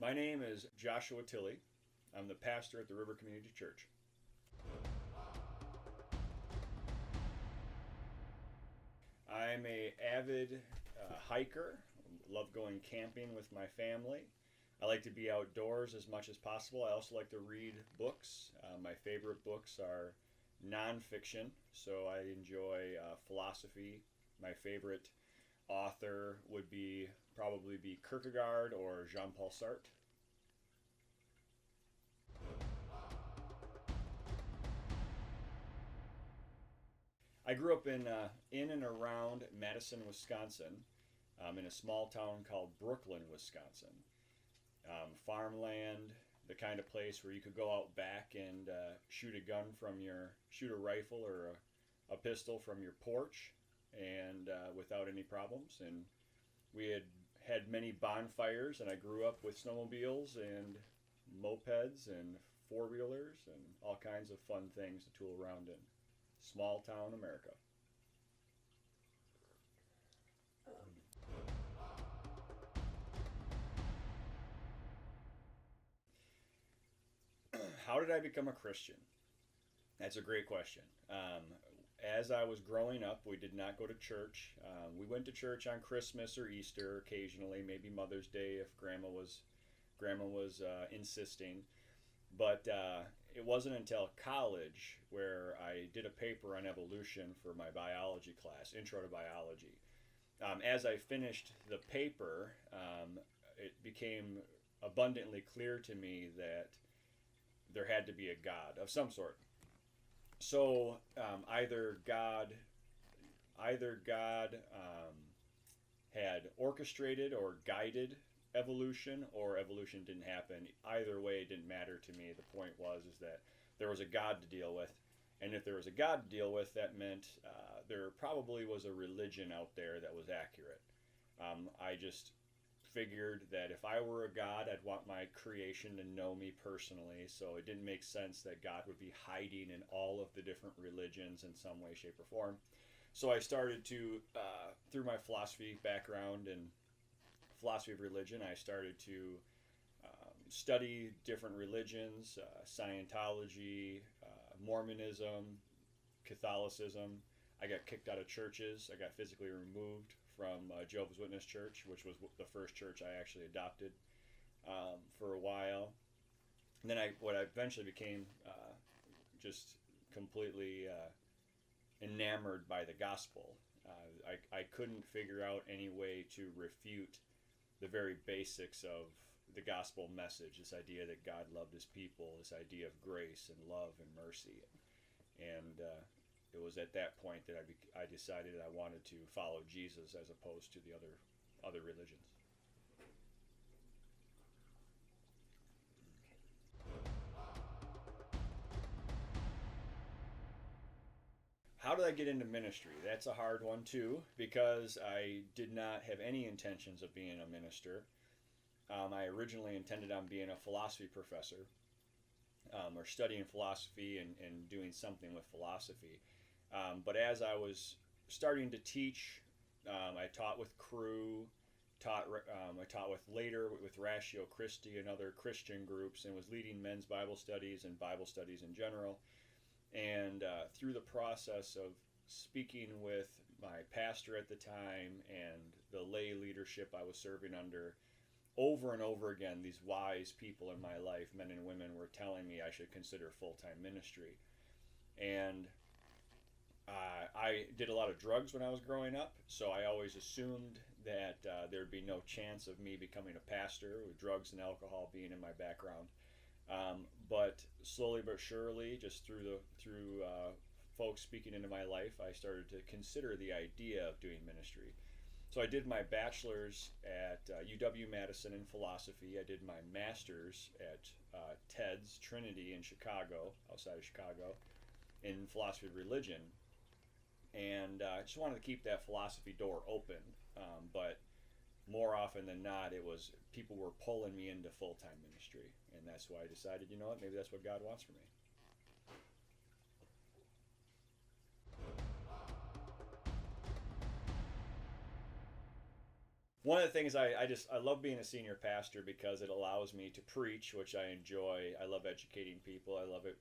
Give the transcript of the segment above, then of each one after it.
My name is Joshua Tilley. I'm the pastor at the River Community Church. I'm a avid hiker. Love going camping with my family. I like to be outdoors as much as possible. I also like to read books. My favorite books are nonfiction, so I enjoy philosophy. My favorite author would probably be Kierkegaard or Jean-Paul Sartre. I grew up in and around Madison, Wisconsin, in a small town called Brooklyn, Wisconsin. Farmland, the kind of place where you could go out back and shoot a rifle or a pistol from your porch, and without any problems. And we had many bonfires, and I grew up with snowmobiles and mopeds and four wheelers and all kinds of fun things to tool around in. Small town America. How did I become a Christian? That's a great question. As I was growing up, we did not go to church. We went to church on Christmas or Easter occasionally, maybe Mother's Day if Grandma was insisting. But it wasn't until college where I did a paper on evolution for my biology class, Intro to Biology. As I finished the paper, it became abundantly clear to me that there had to be a God of some sort. So either God had orchestrated or guided evolution, or evolution didn't happen. Either way, it didn't matter to me. The point is that there was a God to deal with, and if there was a God to deal with, that meant there probably was a religion out there that was accurate. I just figured that if I were a God, I'd want my creation to know me personally, so it didn't make sense that God would be hiding in all of the different religions in some way, shape, or form. So I started to, through my philosophy background and philosophy of religion, I started to study different religions, Scientology, Mormonism, Catholicism. I got kicked out of churches. I got physically removed from Jehovah's Witness Church, which was the first church I actually adopted for a while. And then what I eventually became just completely enamored by the gospel. I couldn't figure out any way to refute the very basics of the gospel message, this idea that God loved his people, this idea of grace and love and mercy. And it was at that point that I decided that I wanted to follow Jesus as opposed to the other religions. How did I get into ministry? That's a hard one too, because I did not have any intentions of being a minister. I originally intended on being a philosophy professor, or studying philosophy and doing something with philosophy. But as I was starting to teach, I taught with Cru, I taught with Ratio Christi and other Christian groups, and was leading men's Bible studies and Bible studies in general. And through the process of speaking with my pastor at the time and the lay leadership I was serving under, over and over again, these wise people in my life, men and women, were telling me I should consider full-time ministry. And I did a lot of drugs when I was growing up, so I always assumed that there'd be no chance of me becoming a pastor, with drugs and alcohol being in my background. But slowly but surely, just through folks speaking into my life, I started to consider the idea of doing ministry. So I did my bachelor's at UW-Madison in philosophy. I did my master's at TEDS, Trinity in Chicago, outside of Chicago, in philosophy of religion. And I just wanted to keep that philosophy door open. But more often than not, it was people were pulling me into full-time ministry. And that's why I decided, you know what, maybe that's what God wants for me. One of the things I love being a senior pastor because it allows me to preach, which I enjoy. I love educating people. I love it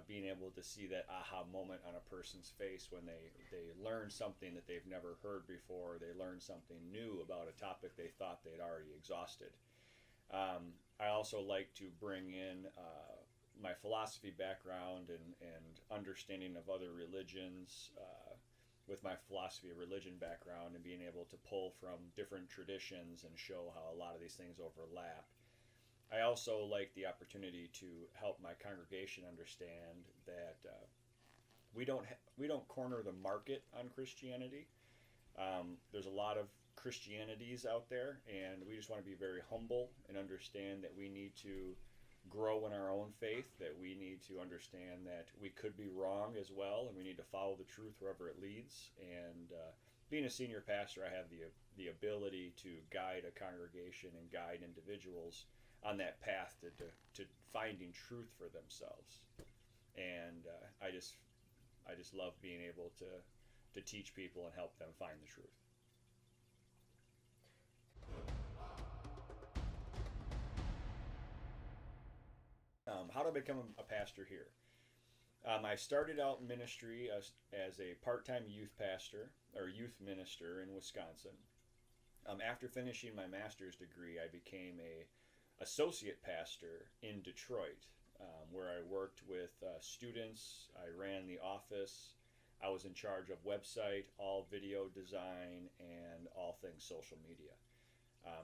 being able to see that aha moment on a person's face when they learn something that they've never heard before. They learn something new about a topic they thought they'd already exhausted. I also like to bring in my philosophy background and understanding of other religions with my philosophy of religion background and being able to pull from different traditions and show how a lot of these things overlap. I also like the opportunity to help my congregation understand that we don't corner the market on Christianity. There's a lot of Christianities out there, and we just want to be very humble and understand that we need to grow in our own faith, that we need to understand that we could be wrong as well, and we need to follow the truth wherever it leads. And being a senior pastor, I have the ability to guide a congregation and guide individuals on that path to finding truth for themselves. And I just love being able to teach people and help them find the truth. How did I become a pastor here? I started out in ministry as a part-time youth pastor or youth minister in Wisconsin. After finishing my master's degree, I became a associate pastor in Detroit, where I worked with students. I ran the office. I was in charge of website, all video design, and all things social media.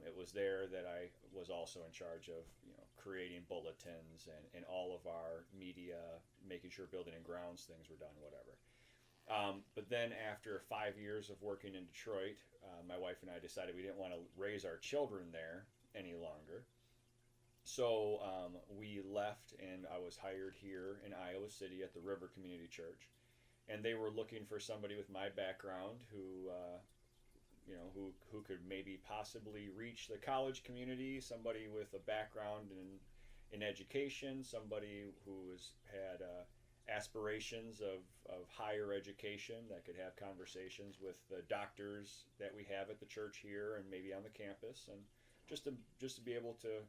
It was there that I was also in charge of, creating bulletins and all of our media, making sure building and grounds things were done, whatever. But then after 5 years of working in Detroit, my wife and I decided we didn't want to raise our children there any longer. So we left, and I was hired here in Iowa City at the River Community Church. And they were looking for somebody with my background who could maybe possibly reach the college community, somebody with a background in education, somebody who had aspirations of higher education that could have conversations with the doctors that we have at the church here and maybe on the campus, and just to be able to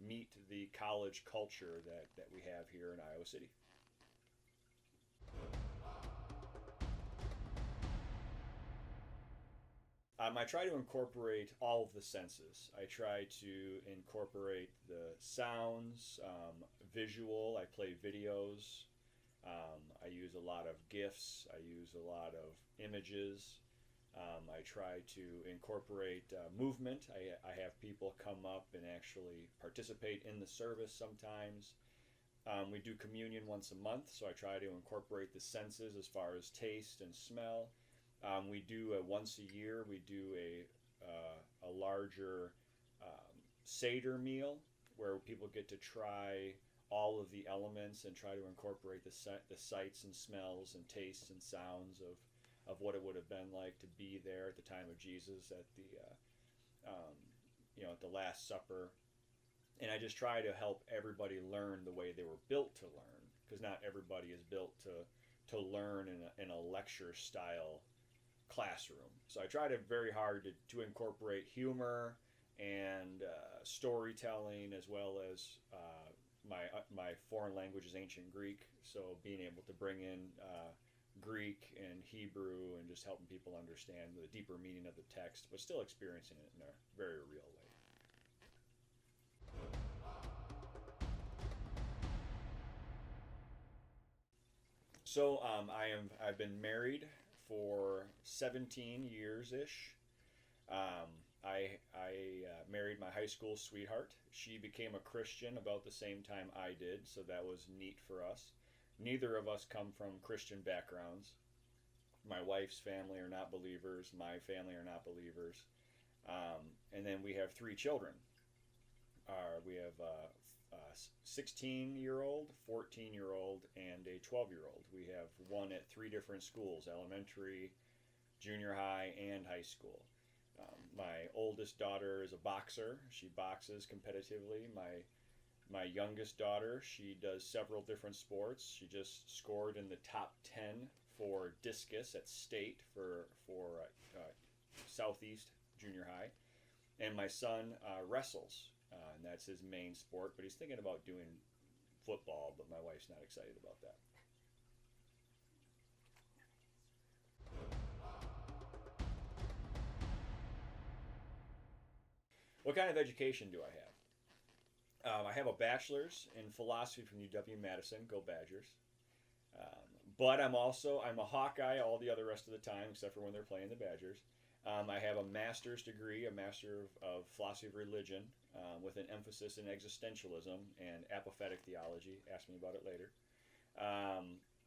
meet the college culture that we have here in Iowa City. I try to incorporate all of the senses. I try to incorporate the sounds, visual. I play videos. I use a lot of GIFs. I use a lot of images. I try to incorporate movement. I have people come up and actually participate in the service sometimes. We do communion once a month, so I try to incorporate the senses as far as taste and smell. We do once a year. We do a larger Seder meal where people get to try all of the elements and try to incorporate the sights and smells and tastes and sounds of what it would have been like to be there at the time of Jesus at the at the Last Supper. And I just try to help everybody learn the way they were built to learn, because not everybody is built to learn in a lecture style classroom. So I try to very hard to incorporate humor and storytelling, as well as my foreign language is ancient Greek, so being able to bring in Greek and Hebrew and just helping people understand the deeper meaning of the text, but still experiencing it in a very real way. So I've been married for 17 years ish. I married my high school sweetheart. She became a Christian about the same time I did, so that was neat for us. Neither of us come from Christian backgrounds. My wife's family are not believers. My family are not believers. And then we have 3 children. We have a 16-year-old, 14-year-old, and a 12-year-old. We have one at 3 different schools: elementary, junior high, and high school. My oldest daughter is a boxer. She boxes competitively. My youngest daughter, she does several different sports. She just scored in the top 10 for discus at state for Southeast Junior High. And my son wrestles, and that's his main sport. But he's thinking about doing football, but my wife's not excited about that. What kind of education do I have? I have a bachelor's in philosophy from UW-Madison. Go Badgers! But I'm a Hawkeye all the other rest of the time, except for when they're playing the Badgers. I have a master's degree, a master of philosophy of religion, with an emphasis in existentialism and apophatic theology. Ask me about it later.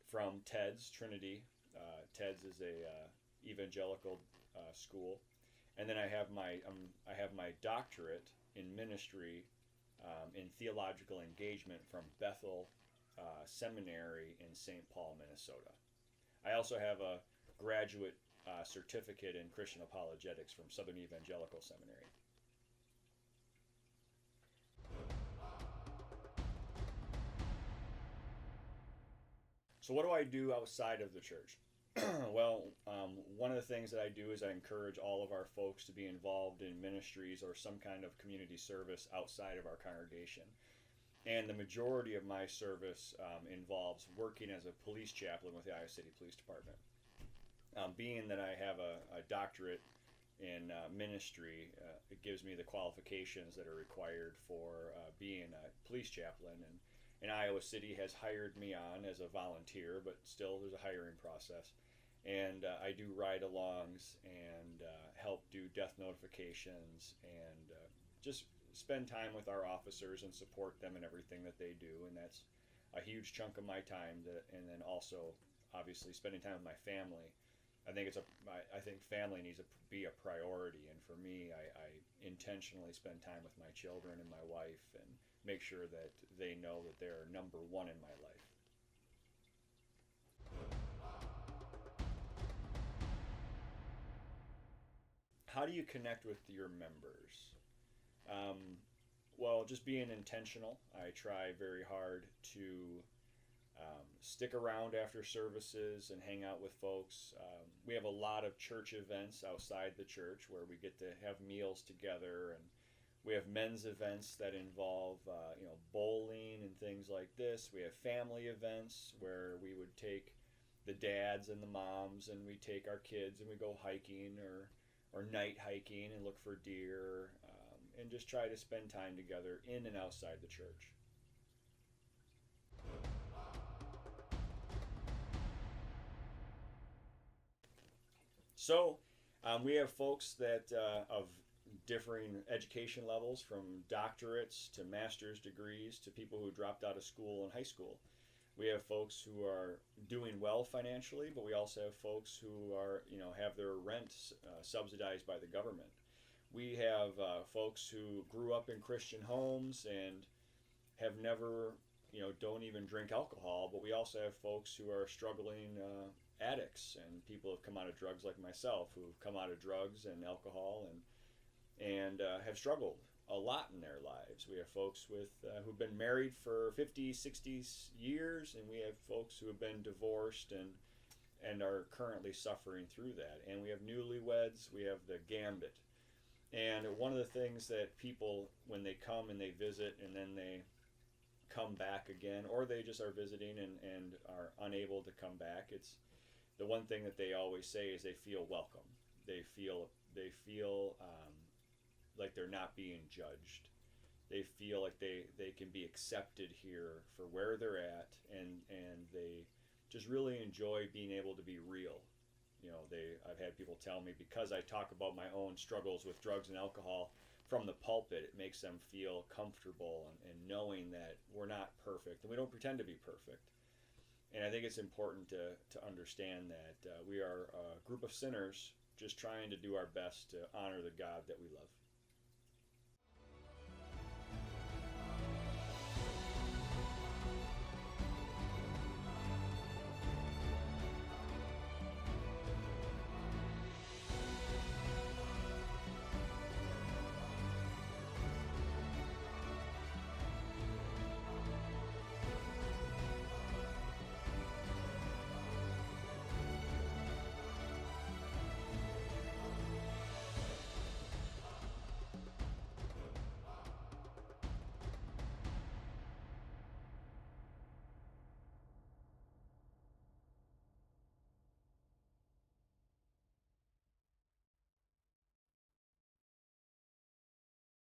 From TEDS Trinity. TEDS is a evangelical school, and then I have my doctorate in ministry in theological engagement from Bethel Seminary in St. Paul, Minnesota. I also have a graduate certificate in Christian apologetics from Southern Evangelical Seminary. So, what do I do outside of the church? Well, one of the things that I do is I encourage all of our folks to be involved in ministries or some kind of community service outside of our congregation. And the majority of my service involves working as a police chaplain with the Iowa City Police Department. Being that I have a doctorate in ministry, it gives me the qualifications that are required for being a police chaplain. And Iowa City has hired me on as a volunteer, but still there's a hiring process. And I do ride-alongs and help do death notifications and just spend time with our officers and support them in everything that they do. And that's a huge chunk of my time. And then also, obviously, spending time with my family. I think family needs to be a priority. And for me, I intentionally spend time with my children and my wife and make sure that they know that they're number one in my life. How do you connect with your members? Well, just being intentional. I try very hard to stick around after services and hang out with folks. We have a lot of church events outside the church where we get to have meals together, and we have men's events that involve bowling and things like this. We have family events where we would take the dads and the moms, and we take our kids and we go hiking or night hiking and look for deer, and just try to spend time together in and outside the church. So we have folks that of differing education levels, from doctorates to master's degrees to people who dropped out of school in high school. We have folks who are doing well financially, but we also have folks who are, have their rent subsidized by the government. We have folks who grew up in Christian homes and have never, don't even drink alcohol, but we also have folks who are struggling addicts and people who have come out of drugs like myself, who have come out of drugs and alcohol and have struggled a lot in their lives. We have folks who've been married for 50, 60 years, and we have folks who have been divorced and are currently suffering through that. And we have newlyweds, we have the gambit. And one of the things that people, when they come and they visit and then they come back again, or they just are visiting and are unable to come back, it's the one thing that they always say is they feel welcome. They feel like they're not being judged. They feel like they can be accepted here for where they're at, and they just really enjoy being able to be real. I've had people tell me, because I talk about my own struggles with drugs and alcohol from the pulpit, it makes them feel comfortable and knowing that we're not perfect and we don't pretend to be perfect. And I think it's important to understand that we are a group of sinners just trying to do our best to honor the God that we love.